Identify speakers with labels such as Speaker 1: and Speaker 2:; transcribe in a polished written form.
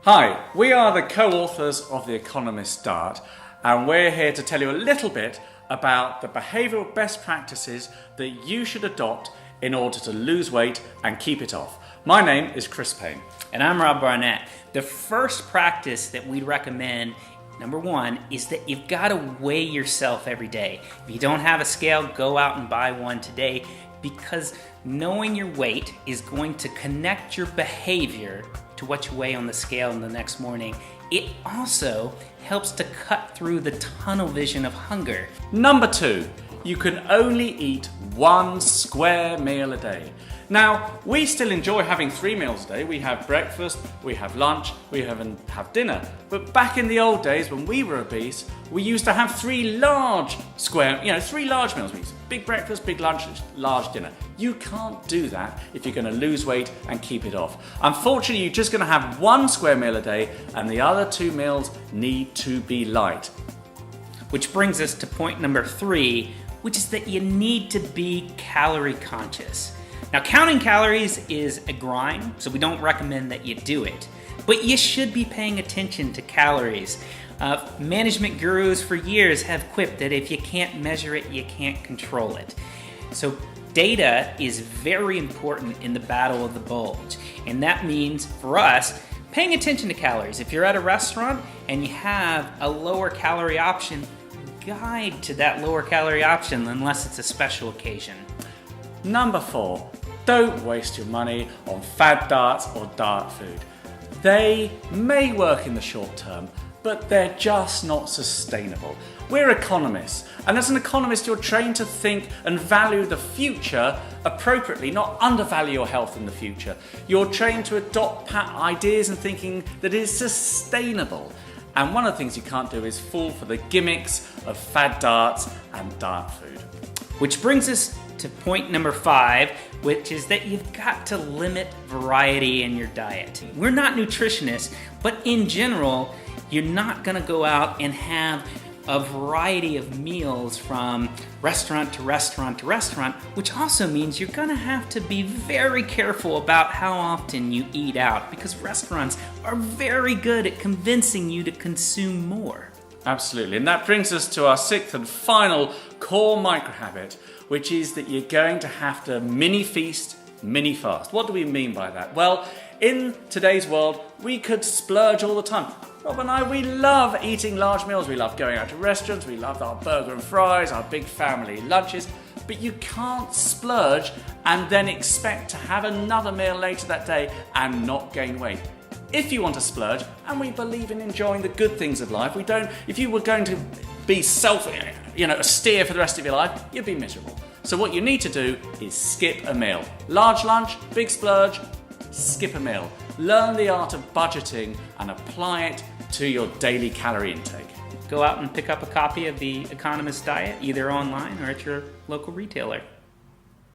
Speaker 1: Hi, we are the co-authors of the Economists diet, and we're here to tell you a little bit about the behavioural best practices that you should adopt in order to lose weight and keep it off. My name is Chris Payne.
Speaker 2: And I'm Barnett. The first practice that we'd recommend, number one, is that you've got to weigh yourself every day. If you don't have a scale, go out and buy one today, because knowing your weight is going to connect your behavior to what you weigh on the scale in the next morning. It also helps to cut through the tunnel vision of hunger.
Speaker 1: Number 2, you can only eat one square meal a day. Now, we still enjoy having 3 meals a day. We have breakfast, we have lunch, we have dinner. But back in the old days when we were obese, we used to have 3 large meals. Big breakfast, big lunch, large dinner. You can't do that if you're going to lose weight and keep it off. Unfortunately, you're just going to have 1 square meal a day, and the other 2 meals need to be light.
Speaker 2: Which brings us to point number 3, which is that you need to be calorie conscious. Now, counting calories is a grind, so we don't recommend that you do it. But you should be paying attention to calories. Management gurus for years have quipped that if you can't measure it, you can't control it. So data is very important in the battle of the bulge. And that means, for us, paying attention to calories. If you're at a restaurant and you have a lower calorie option, guide to that lower calorie option unless it's a special occasion.
Speaker 1: Number 4, don't waste your money on fad diets or diet food. They may work in the short term, but they're just not sustainable. We're economists, and as an economist, you're trained to think and value the future appropriately, not undervalue your health in the future. You're trained to adopt ideas and thinking that is sustainable. And one of the things you can't do is fall for the gimmicks of fad diets and diet food.
Speaker 2: Which brings us to point number 5, which is that you've got to limit variety in your diet. We're not nutritionists, but in general, you're not going to go out and have a variety of meals from restaurant to restaurant to restaurant, which also means you're going to have to be very careful about how often you eat out, because restaurants are very good at convincing you to consume more.
Speaker 1: Absolutely, and that brings us to our 6th and final core microhabit, which is that you're going to have to mini feast, mini fast. What do we mean by that? Well, in today's world, we could splurge all the time. Rob and I, we love eating large meals. We love going out to restaurants. We love our burger and fries, our big family lunches. But you can't splurge and then expect to have another meal later that day and not gain weight. If you want to splurge, and we believe in enjoying the good things of life, if you were going to be austere for the rest of your life, you'd be miserable. So what you need to do is skip a meal. Large lunch, big splurge, skip a meal. Learn the art of budgeting and apply it to your daily calorie intake.
Speaker 2: Go out and pick up a copy of the Economist diet, either online or at your local retailer.